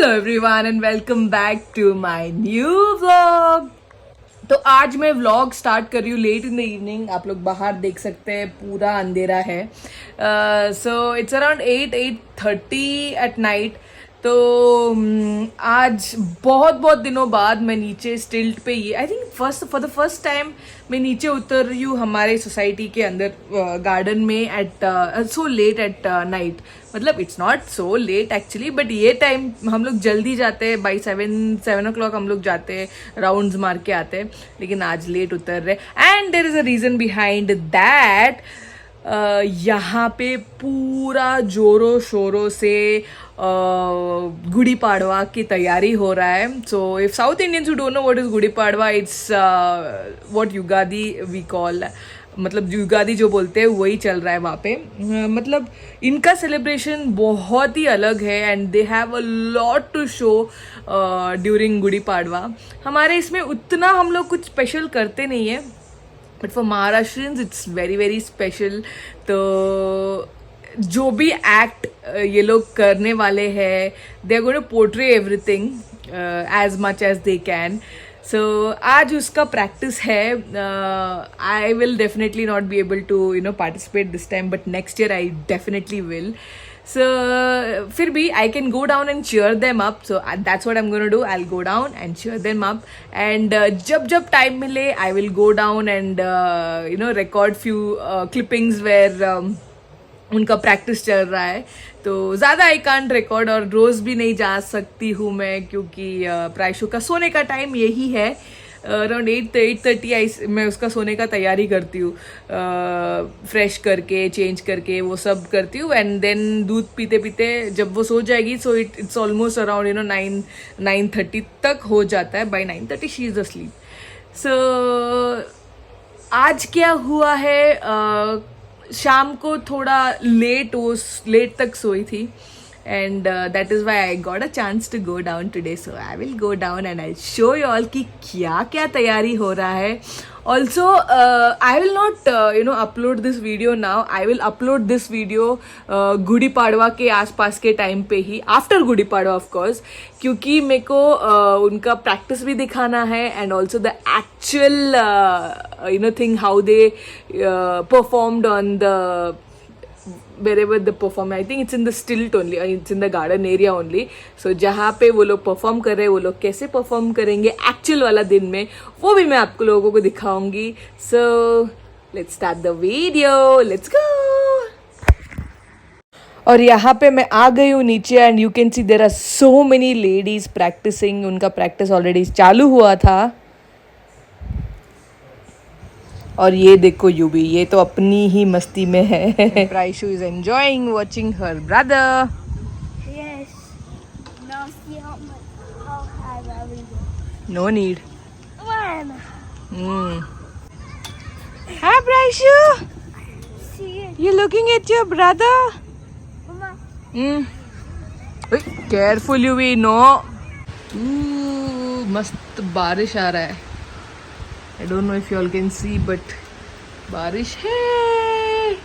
Everyone and welcome back to my new vlog. तो आज मैं व्लॉग स्टार्ट कर रही हूँ लेट इन द इवनिंग। आप लोग बाहर देख सकते हैं पूरा अंधेरा है। So it's around 8:30 at night. तो आज बहुत बहुत दिनों बाद मैं नीचे स्टिल्ट पे ये I think for the first time मैं नीचे उतर रही हूँ हमारे सोसाइटी के अंदर गार्डन में at so late at night. मतलब it's not so late actually, but ये टाइम हम लोग जल्दी जाते हैं। बाई 7 o'clock हम लोग जाते हैं, राउंड्स मार के आते हैं। लेकिन आज लेट उतर रहे and there is a reason behind that. यहाँ पे पूरा जोरों शोरों से गुड़ी पाड़वा की तैयारी हो रहा है। So if South Indians who don't know what is Gudi Padwa, it's what Ugadi we call. मतलब युगादी जो बोलते हैं वही चल रहा है वहाँ पे। मतलब इनका सेलिब्रेशन बहुत ही अलग है and they have a lot to show during Gudi Padwa. हमारे इसमें उतना हम लोग कुछ स्पेशल करते नहीं है, but for Maharashtrians it's very very special. तो जो भी एक्ट ये लोग करने वाले हैं, they are going to portray everything as much as they can. So आज उसका प्रैक्टिस है। I will definitely not be able to participate this time, but next year I definitely will. So फिर भी I can go down and cheer them up. So that's what I'm going to do. I'll go down and cheer them up. And जब time मिले I will go down and record few clippings where उनका practice चल रहा है। तो ज़्यादा I can't record और रोज़ भी नहीं जा सकती हूँ मैं, क्योंकि प्रायशु का सोने का टाइम यही है। अराउंड 8:30 मैं उसका सोने का तैयारी करती हूँ, फ्रेश करके चेंज करके वो सब करती हूँ। एंड देन दूध पीते पीते जब वो सो जाएगी, सो इट्स ऑलमोस्ट अराउंड 9:30 तक हो जाता है। By 9:30 she is asleep. So आज क्या हुआ है, शाम को थोड़ा लेट तक सोई थी and that is why I got a chance to go down today. So I will go down and I'll show you all कि क्या क्या तैयारी हो रहा है। Also I will not upload this video now. I will upload this video Gudi Padwa के आसपास के टाइम पे ही, after Gudi Padwa of course, क्योंकि मेरे को उनका प्रैक्टिस भी दिखाना है and also the actual thing how they performed on the wherever the perform, I think it's in the stilt only, it's in the garden area only. So जहाँ पे वो लोग परफॉर्म कर रहे हैं, वो लोग कैसे परफॉर्म करेंगे एक्चुअल वाला दिन में, वो भी मैं आपको लोगों को दिखाऊंगी। So let's start the video, let's go। और यहाँ पे मैं आ गई हूँ नीचे and you can see there are so many ladies practising. उनका प्रैक्टिस ऑलरेडी चालू हुआ था। और ये देखो यूबी, ये तो अपनी ही मस्ती में है। Praishu is enjoying watching her brother. Yes. Now see how high I will go. No need. One. Hi Praishu, See it. you looking at your brother? Mama. Careful यूबी, नो। मस्त बारिश आ रहा है। I don't know if you all can see, but बारिश है।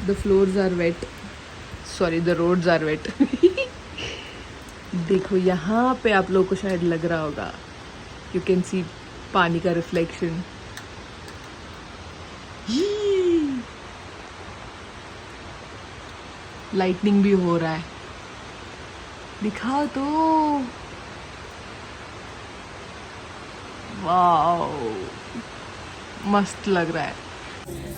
The floors are wet. Sorry, the roads are wet. देखो यहाँ पे आप लोगों को शायद लग रहा होगा, you can see पानी का रिफ्लेक्शन। लाइटनिंग भी हो रहा है, दिखाओ तो। वाओ, मस्त लग रहा है।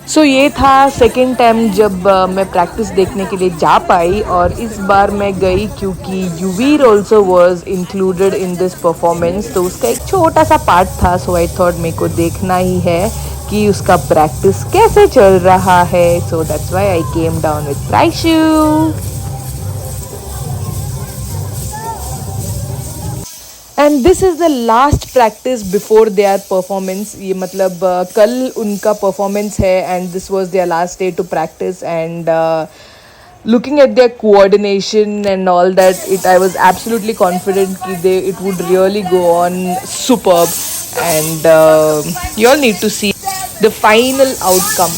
सो ये था सेकेंड टाइम जब मैं प्रैक्टिस देखने के लिए जा पाई, और इस बार मैं गई क्योंकि Yuvir also was included in this performance. तो उसका एक छोटा सा पार्ट था, सो आई थॉट मेरे को देखना ही है कि उसका प्रैक्टिस कैसे चल रहा है। So that's why I came down with Praishu. And this is the last practice before their performance. ये मतलब कल उनका परफॉर्मेंस है and this was their last day to practice. And looking at their coordination and all that, I was absolutely confident कि it would really go on superb. And you all need to see the final outcome.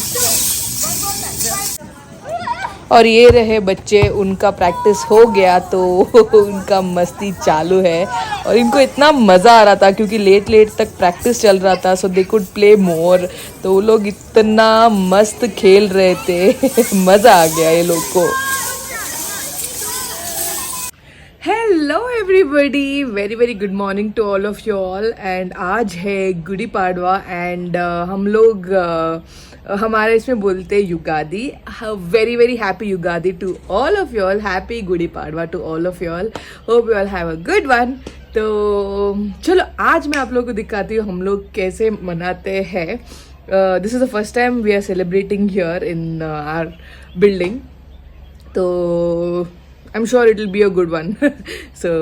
और ये रहे बच्चे, उनका practice हो गया तो उनका मस्ती चालू है। और इनको इतना मज़ा आ रहा था क्योंकि लेट लेट तक प्रैक्टिस चल रहा था, सो दे कुड प्ले मोर। तो वो लोग इतना मस्त खेल रहे थे मज़ा आ गया ये लोग को। Hello everybody, very very good morning to all of you all. And आज है गुड़ी पाड़वा एंड हम लोग हमारे इसमें बोलते हैं Ugadi. Very very happy Ugadi to all of you all, happy Gudi Padwa to all of you all, hope you all have a good one. तो चलो आज मैं आप लोगों को दिखाती हूँ हम लोग कैसे मनाते हैं। This is the first time we are celebrating here in our building, तो I am sure it will be a good one. So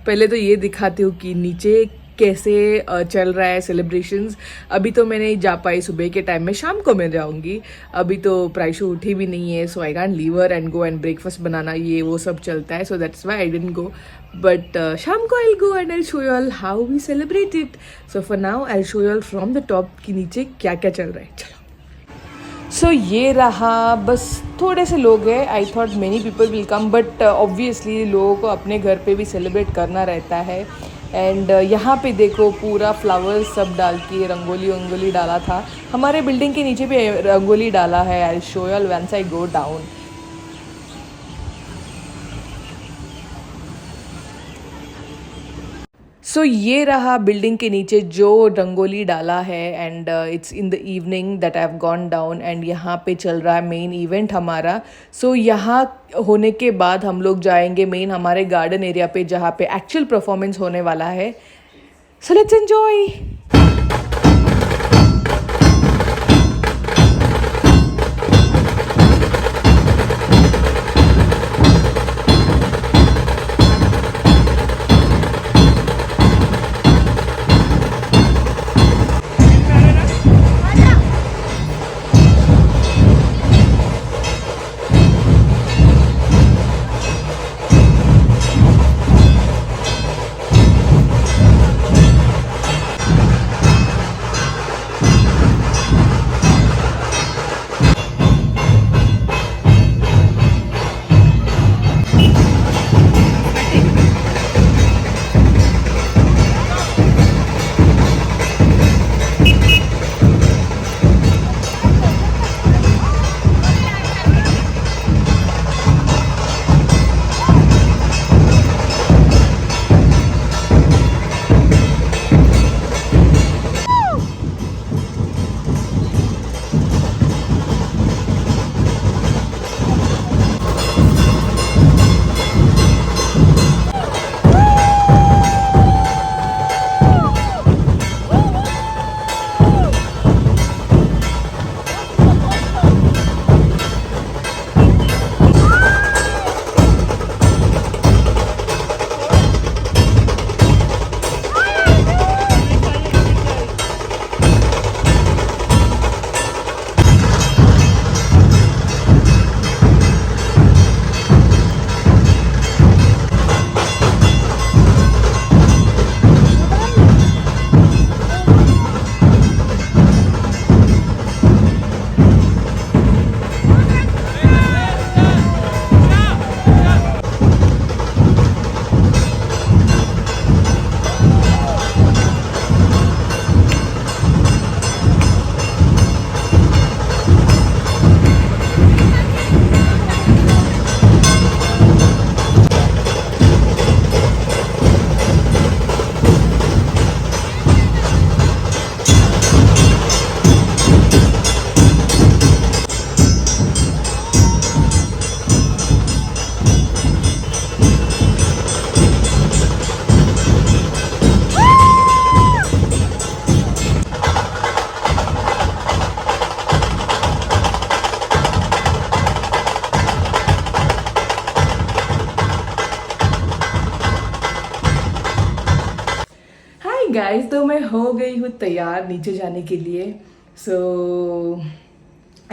पहले तो ये दिखाती हूँ कि नीचे कैसे चल रहा है सेलिब्रेशंस। अभी तो मैं नहीं जा पाई सुबह के टाइम में, शाम को मैं जाऊँगी। अभी तो प्राइशु उठी भी नहीं है, so I can't leave her and go and breakfast बनाना ये वो सब चलता है, so that's why I didn't go. But शाम को I will go and I show you all how we celebrate it. So for now I show you all from the top कि नीचे क्या क्या चल रहा है। चलो सो ये रहा, बस थोड़े से लोग हैं। I thought many people will come, but obviously लोगों को अपने घर पे भी सेलिब्रेट करना रहता है। एंड यहाँ पे देखो पूरा फ्लावर्स सब डाल के रंगोली वंगोली डाला था। हमारे बिल्डिंग के नीचे भी रंगोली डाला है। I show you all once I go down. So ये रहा बिल्डिंग के नीचे जो रंगोली डाला है and it's in the evening that I have gone down एंड यहाँ पे चल रहा है मेन इवेंट हमारा। सो यहाँ होने के बाद हम लोग जाएंगे मेन हमारे गार्डन एरिया पे जहाँ पे एक्चुअल परफॉर्मेंस होने वाला है। So let's enjoy. गाइस, तो मैं हो गई हूँ तैयार नीचे जाने के लिए। So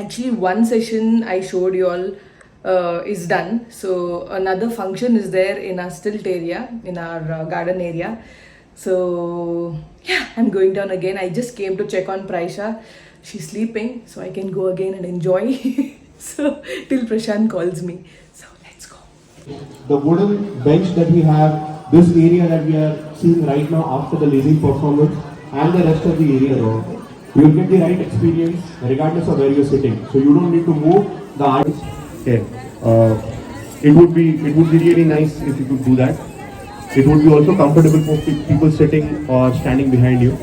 actually one session I showed you all is done. So another function is there in our stilt area, in our garden area. So yeah, I'm going down again. I just came to check on Praisha. She's sleeping, so I can go again and enjoy. So till Prashant calls me. So let's go. The wooden bench that we have, this area that we are seeing right now after the leasing performance, and the rest of the area there, you'll get the right experience regardless of where you're sitting. So you don't need to move the arms. Okay. It would be really nice if you could do that. It would be also comfortable for people sitting or standing behind you.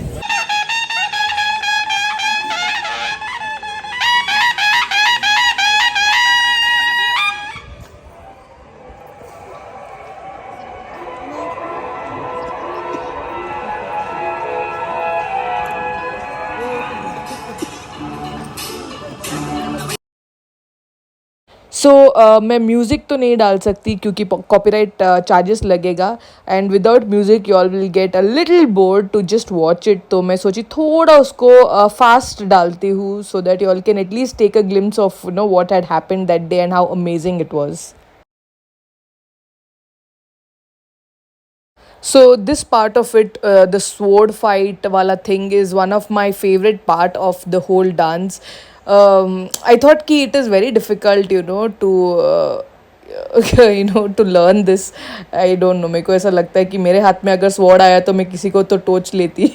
So मैं music तो नहीं डाल सकती क्योंकि copyright charges लगेगा and without music you all will get a little bored to just watch it. तो मैं सोची थोड़ा उसको फास्ट डालती हूँ so that you all can at least take a glimpse of know what had happened that day and how amazing it was. So this part of it, the sword fight wala thing is one of my favorite part of the whole dance. I thought ki it is very difficult, to to learn this. I don't know. मेरे को ऐसा लगता है कि मेरे हाथ में अगर स्वॉर्ड आया तो मैं किसी को तो टोच लेती.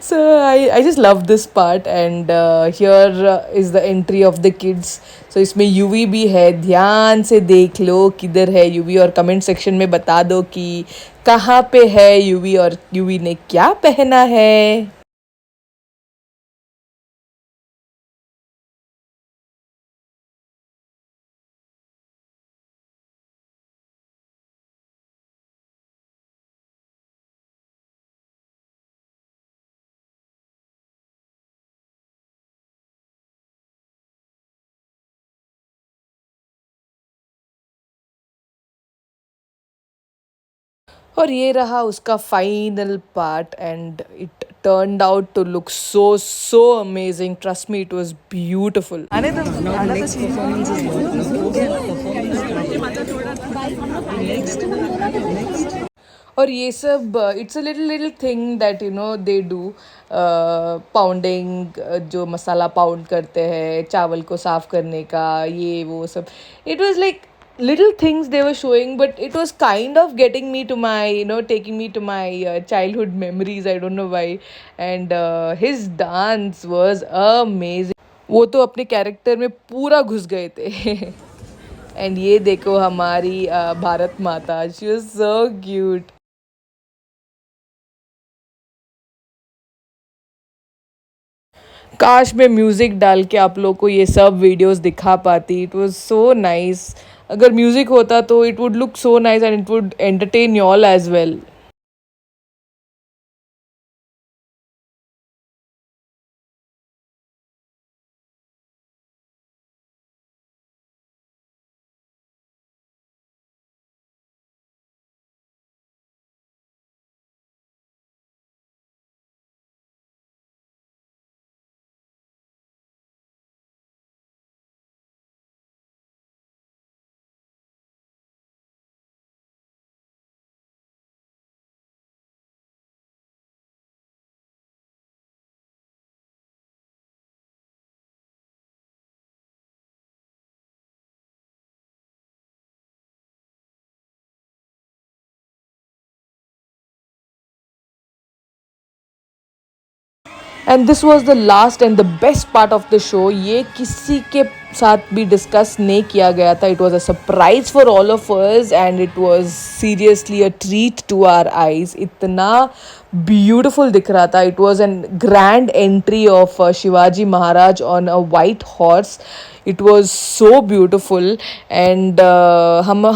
So I just love this part and here is the entry of the kids. So इसमें यूवी भी है. ध्यान से देख लो किधर है यूवी और कमेंट सेक्शन में बता दो कि कहाँ पे है यूवी और यूवी ने क्या पहना है. और ये रहा उसका final part and it turned out to look so amazing. Trust me, it was beautiful. और ये सब it's a little thing that they do. Pounding, जो मसाला पाउंड करते हैं चावल को साफ करने का, ये वो सब. It was like little things they were showing, but it was kind of getting me to my taking me to my childhood memories. I don't know why. And his dance was amazing. वो तो अपने character में पूरा घुस गए थे. And ये देखो हमारी भारत माता, शी वाज सो क्यूट. काश मैं म्यूज़िक डाल के आप लोग को ये सब वीडियोस दिखा पाती. It was so nice. अगर म्यूज़िक होता तो it would look so nice and it would entertain you all as well. And this was the last and the best part of the show. ये किसी के साथ भी डिस्कस नहीं किया गया था. It was a surprise for all of us and it was seriously a treat to our eyes. इतना ब्यूटिफुल दिख रहा था. It was an grand entry of Shivaji Maharaj on a white horse. It was so beautiful and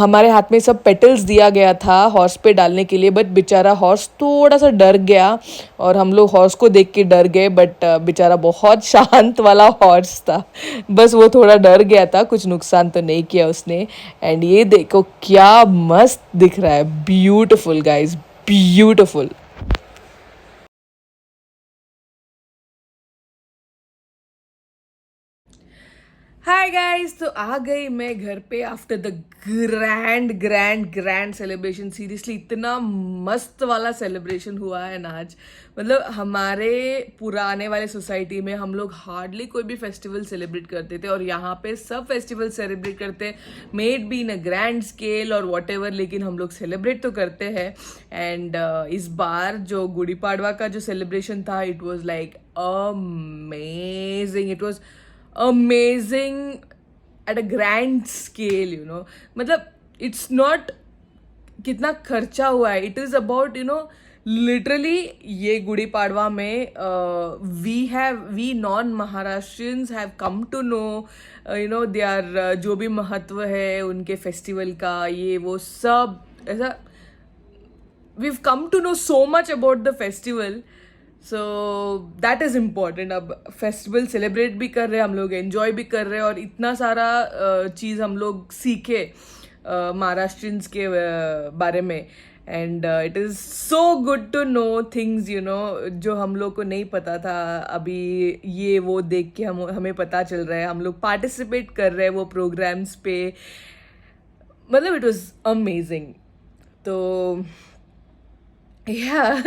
हमारे हाथ में सब petals दिया गया था हॉर्स पे डालने के लिए. बट बेचारा हॉर्स थोड़ा सा डर गया और हम लोग हॉर्स को देख के डर गए. बट बेचारा बहुत शांत वाला हॉर्स था. बस वो थोड़ा डर गया था. कुछ नुकसान तो नहीं किया उसने. एंड ये देखो क्या मस्त दिख रहा है. Beautiful guys, beautiful. Hi guys, तो आ गई मैं घर पे after the grand celebration. Seriously इतना मस्त वाला सेलिब्रेशन हुआ है ना आज. मतलब हमारे पुराने वाले सोसाइटी में हम लोग हार्डली कोई भी फेस्टिवल सेलिब्रेट करते थे और यहाँ पे सब फेस्टिवल सेलिब्रेट करते, may it be in a grand scale और वॉट एवर, लेकिन हम लोग सेलिब्रेट तो करते हैं. एंड इस बार जो गुड़ी पाड़वा का जो सेलिब्रेशन था, it was like amazing. It was amazing at a grand scale, you know. मतलब it's not कितना खर्चा हुआ है, it is about, you know, literally ये गुड़ी पाड़वा में we non Maharashtrians have come to know, you know, their जो भी महत्व है उनके फेस्टिवल का, ये वो सब ऐसा we've come to know so much about the festival. So that is important. अब फेस्टिवल सेलिब्रेट भी कर रहे हैं हम लोग, एन्जॉय भी कर रहे हैं और इतना सारा चीज़ हम लोग सीखे महाराष्ट्रियंस के बारे में. And it is so good to know things, you know, जो हम लोग को नहीं पता था. अभी ये वो देख के हमें पता चल रहा है. हम लोग पार्टिसिपेट कर रहे हैं वो प्रोग्राम्स पे. मतलब इट वॉज अमेजिंग. तो yeah,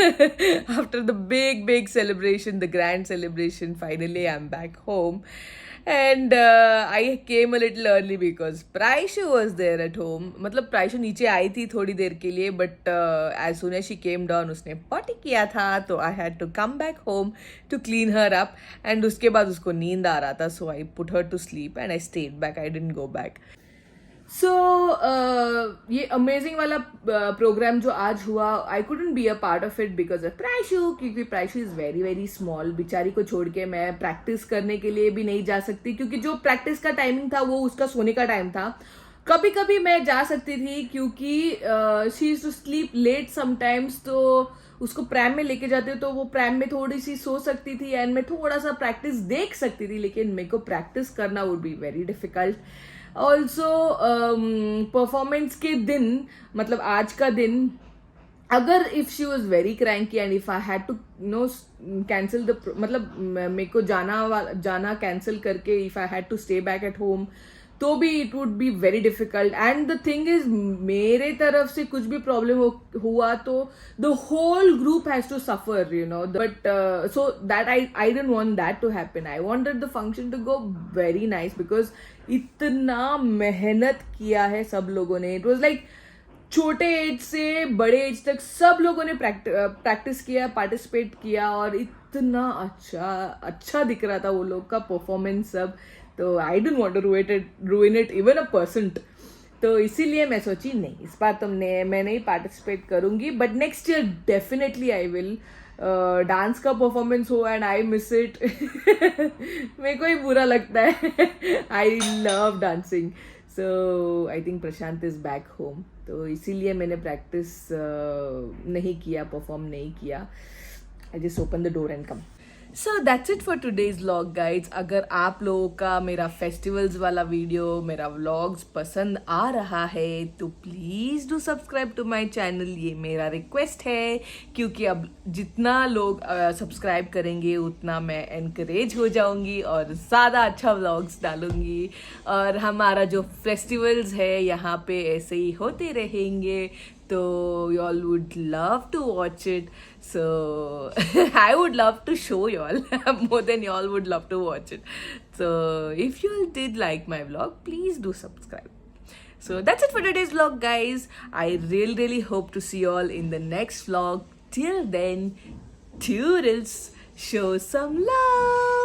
after the big celebration, the grand celebration, finally I'm back home. And I came a little early because Praishu was there at home. मतलब Praishu नीचे आई थी थोड़ी देर के लिए, but as soon as she came down, उसने potty किया था, तो I had to come back home to clean her up. And उसके बाद उसको नींद आ रहा था, so I put her to sleep and I stayed back. I didn't go back. सो ये अमेजिंग वाला प्रोग्राम जो आज हुआ, I couldn't be a part of it because of Praishu, क्योंकि प्राइशू इज़ वेरी स्मॉल. बेचारी को छोड़ के मैं प्रैक्टिस करने के लिए भी नहीं जा सकती, क्योंकि जो प्रैक्टिस का टाइमिंग था वो उसका सोने का टाइम था. कभी कभी मैं जा सकती थी क्योंकि she is too sleep late sometimes, तो उसको प्रैम में लेके जाते तो वो प्रैम में थोड़ी सी सो सकती थी एंड मैं थोड़ा सा प्रैक्टिस देख सकती थी, लेकिन मेरे को प्रैक्टिस करना would be very difficult. Also performance के दिन, मतलब आज का दिन, अगर if she was very cranky and if I had to no cancel the, मतलब मेरे को जाना कैंसिल करके if I had to stay back at home, तो भी it would be very difficult. And the thing is, मेरे तरफ से कुछ भी प्रॉब्लम हुआ तो the whole group has to suffer, you know. But so that I don't want that to happen. I wanted the function to go very nice because इतना मेहनत किया है सब लोगों ने. इट वॉज लाइक छोटे एज से बड़े एज तक सब लोगों ने प्रैक्टिस किया, पार्टिसिपेट किया और इतना अच्छा दिख रहा था वो लोग का परफॉर्मेंस सब. तो I don't want to ruin it even a %. तो इसीलिए मैं सोची नहीं, इस बार मैं नहीं पार्टिसिपेट करूंगी, but next year definitely I will. Dance का परफॉर्मेंस हो एंड आई मिस इट. मेरे को ही बुरा लगता है. I love dancing. So I think Prashant is back home, तो इसीलिए मैंने प्रैक्टिस नहीं किया, परफॉर्म नहीं किया. I just open the door and come. So that's it for today's vlog guides. अगर आप लोगों का मेरा फेस्टिवल्स वाला वीडियो, मेरा व्लॉग्स पसंद आ रहा है तो please do subscribe to my channel. ये मेरा रिक्वेस्ट है, क्योंकि अब जितना लोग सब्सक्राइब करेंगे उतना मैं एनकरेज हो जाऊंगी और ज़्यादा अच्छा व्लॉग्स डालूंगी. और हमारा जो फेस्टिवल्स है यहाँ पे ऐसे ही होते रहेंगे, तो y'all would love to watch it. So I would love to show y'all more than y'all would love to watch it. So if you all did like my vlog, please do subscribe. So that's it for today's vlog, guys. I really hope to see you all in the next vlog. Till then, toodles, show some love.